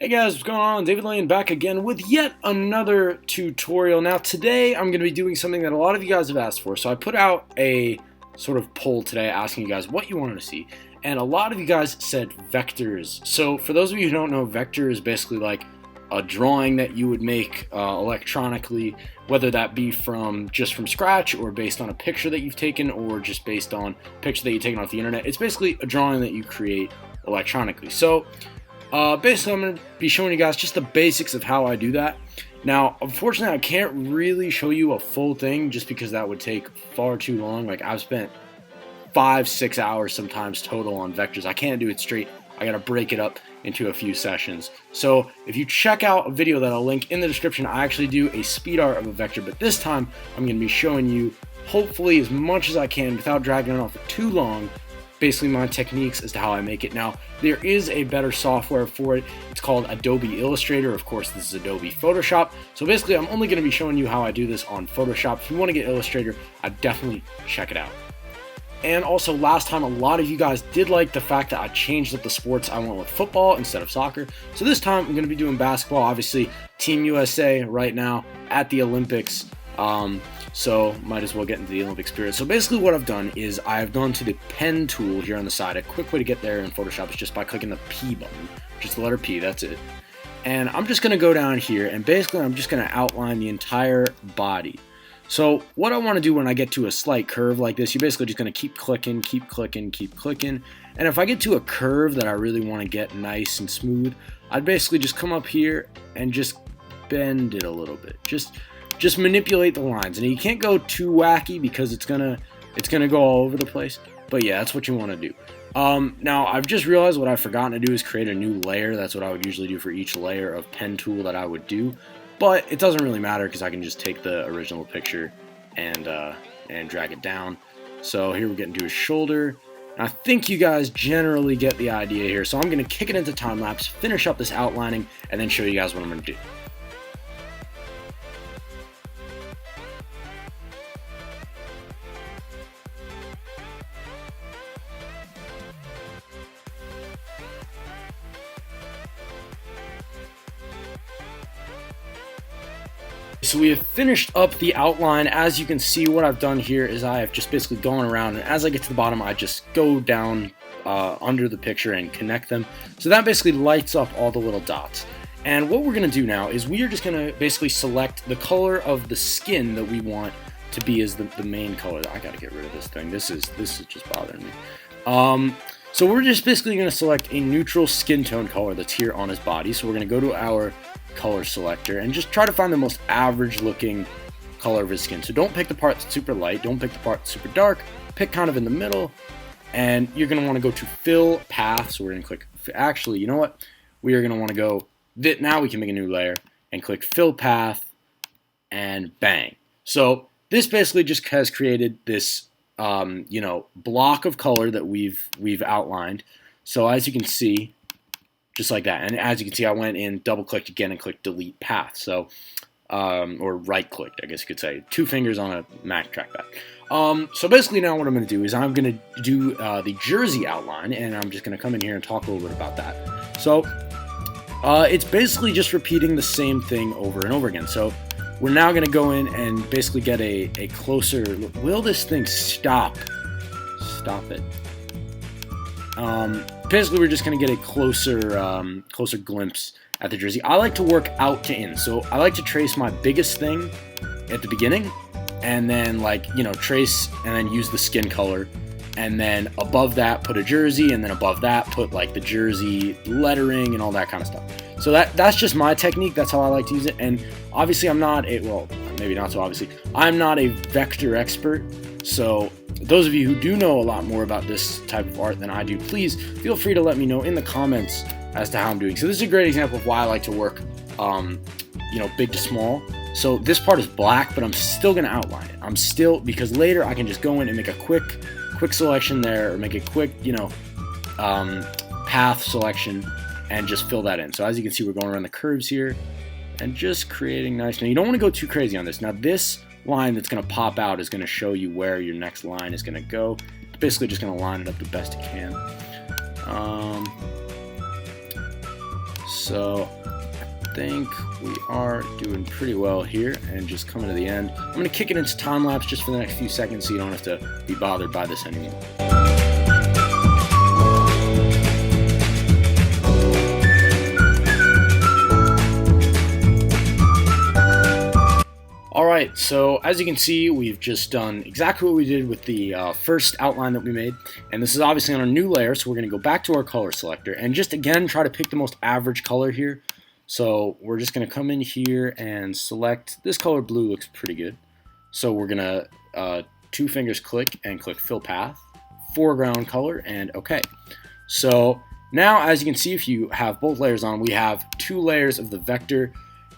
Hey guys, what's going on? David Lane back again with yet another tutorial. Now today I'm going to be doing something that a lot of you guys have asked for. So I put out a sort of poll today asking you guys what you wanted to see. And a lot of you guys said vectors. So for those of you who don't know, vector is basically like a drawing that you would make electronically, whether that be just from scratch or based on a picture that you've taken or just based on a picture that you've taken off the internet. It's basically a drawing that you create electronically. So basically, I'm going to be showing you guys just the basics of how I do that. Now, unfortunately, I can't really show you a full thing just because that would take far too long. Like, I've spent 5-6 hours sometimes total on vectors. I can't do it straight. I got to break it up into a few sessions. So if you check out a video that I'll link in the description, I actually do a speed art of a vector, but this time I'm going to be showing you, hopefully as much as I can without dragging it on for too long, basically my techniques as to how I make it. Now, there is a better software for it. It's called Adobe Illustrator. Of course, this is Adobe Photoshop. So basically, I'm only going to be showing you how I do this on Photoshop. If you want to get Illustrator, I'd definitely check it out. And also, last time, a lot of you guys did like the fact that I changed up the sports. I went with football instead of soccer. So this time, I'm going to be doing basketball. Obviously, Team USA right now at the Olympics. So might as well get into the Olympic spirit. So basically what I've done is I've gone to the pen tool here on the side. A quick way to get there in Photoshop is just by clicking the P button, just the letter P, that's it. And I'm just going to go down here and basically I'm just going to outline the entire body. So what I want to do when I get to a slight curve like this, you're basically just going to keep clicking, keep clicking, keep clicking. And if I get to a curve that I really want to get nice and smooth, I'd basically just come up here and just bend it a little bit. Just manipulate the lines, and you can't go too wacky because it's gonna go all over the place. But yeah, that's what you want to do. Now I've just realized what I've forgotten to do is create a new layer. That's what I would usually do for each layer of pen tool that I would do. But it doesn't really matter because I can just take the original picture and drag it down. So here we're getting to his shoulder. And I think you guys generally get the idea here. So I'm gonna kick it into time lapse, finish up this outlining, and then show you guys what I'm gonna do. So we have finished up the outline. As you can see, what I've done here is I have just basically gone around, and as I get to the bottom, I just go down under the picture and connect them. So that basically lights up all the little dots. And what we're going to do now is we are just going to basically select the color of the skin that we want to be as the main color. I got to get rid of this thing. This is just bothering me. So we're just basically going to select a neutral skin tone color that's here on his body. So we're going to go to our color selector and just try to find the most average looking color of his skin. So don't pick the part that's super light, don't pick the part that's super dark, pick kind of in the middle, and you're going to want to go to fill path. So we're going to click, actually, you know what? We are going to want to go, now we can make a new layer and click fill path and bang. So this basically just has created this block of color that we've outlined. So as you can see, just like that. And as you can see, I went in, double-clicked again, and clicked delete path. So, or right-clicked, I guess you could say. 2 fingers on a Mac trackpad. So basically now what I'm going to do is I'm going to do the jersey outline, and I'm just going to come in here and talk a little bit about that. So it's basically just repeating the same thing over and over again. So we're now going to go in and basically get a closer, will this thing stop? Stop it. Basically, we're just going to get a closer glimpse at the jersey. I like to work out to in, so I like to trace my biggest thing at the beginning, and then trace and then use the skin color, and then above that put a jersey, and then above that put like the jersey lettering and all that kind of stuff. So that's just my technique. That's how I like to use it. And obviously, I'm not maybe not so obviously, I'm not a vector expert. So those of you who do know a lot more about this type of art than I do, please feel free to let me know in the comments as to how I'm doing. So this is a great example of why I like to work, big to small. So this part is black, but I'm still going to outline it. Because later I can just go in and make a quick selection there, or make a quick, path selection and just fill that in. So as you can see, we're going around the curves here and just creating nice. Now you don't want to go too crazy on this. Now this line that's going to pop out is going to show you where your next line is going to go. Basically just going to line it up the best you can. So I think we are doing pretty well here, and just coming to the end. I'm going to kick it into time lapse just for the next few seconds so you don't have to be bothered by this anymore. Alright, so as you can see, we've just done exactly what we did with the first outline that we made, and this is obviously on a new layer, so we're going to go back to our color selector and just again try to pick the most average color here. So we're just going to come in here and select this color. Blue looks pretty good, so we're going to two fingers click and click fill path, foreground color, and OK. So now, as you can see, if you have both layers on, we have 2 layers of the vector.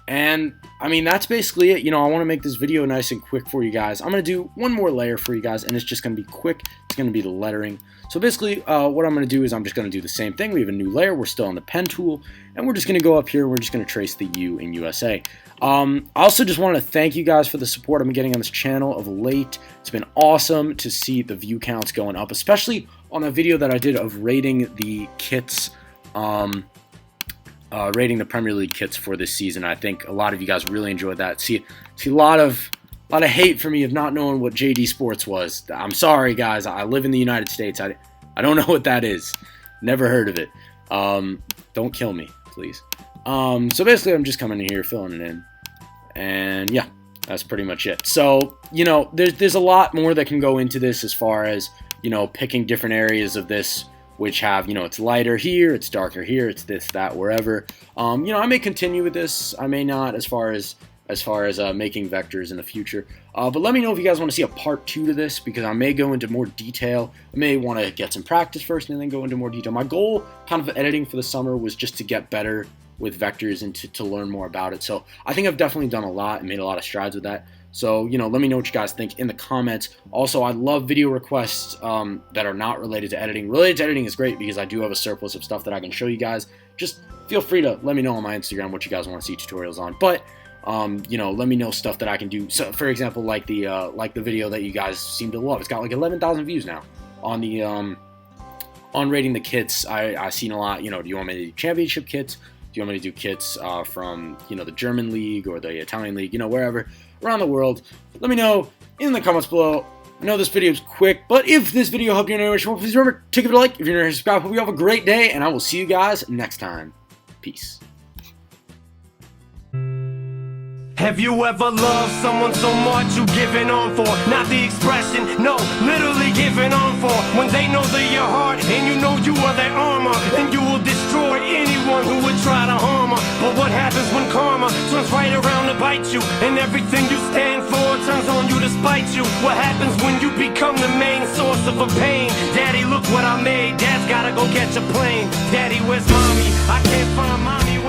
And I mean, that's basically it. You know, I want to make this video nice and quick for you guys. I'm going to do one more layer for you guys, and it's just going to be quick. It's going to be the lettering. So basically what I'm going to do is I'm just going to do the same thing. We have a new layer. We're still on the pen tool, and we're just going to go up here. We're just going to trace the U in USA. I also just wanted to thank you guys for the support I'm getting on this channel of late. It's been awesome to see the view counts going up, especially on that video that I did of rating the kits, rating the Premier League kits for this season. I think a lot of you guys really enjoyed that. See a lot of hate for me of not knowing what JD Sports was. I'm sorry, guys. I live in the United States. I don't know what that is. Never heard of it. Don't kill me, please. So basically, I'm just coming in here, filling it in, and yeah, that's pretty much it. So you know, there's a lot more that can go into this as far as, you know, picking different areas of this, which have, you know, it's lighter here, it's darker here, it's this, that, wherever. You know, I may continue with this, I may not, as far as making vectors in the future. But let me know if you guys want to see a part 2 to this, because I may go into more detail. I may want to get some practice first and then go into more detail. My goal, kind of editing for the summer, was just to get better with vectors and to learn more about it. So I think I've definitely done a lot and made a lot of strides with that. So, you know, let me know what you guys think in the comments. Also, I love video requests that are not related to editing. Related to editing is great because I do have a surplus of stuff that I can show you guys. Just feel free to let me know on my Instagram what you guys want to see tutorials on. But, you know, let me know stuff that I can do. So, for example, like the video that you guys seem to love. It's got like 11,000 views now on the on rating the kits. I've seen a lot. You know, do you want me to do championship kits? Do you want me to do kits from, you know, the German league or the Italian league, you know, wherever around the world? Let me know in the comments below. I know this video is quick, but if this video helped you in any way, please remember to give it a like. If you're not here, subscribe. Hope you have a great day, and I will see you guys next time. Peace. Have you ever loved someone so much you giving on for? Not the expression, no, literally giving on for. When they know they're your heart and you know you are their armor, and you will destroy anyone who would try to harm her. But what happens when karma turns right around to bite you, and everything you stand for turns on you to spite you? What happens when you become the main source of a pain? Daddy, look what I made. Dad's gotta go catch a plane. Daddy, where's mommy? I can't find mommy.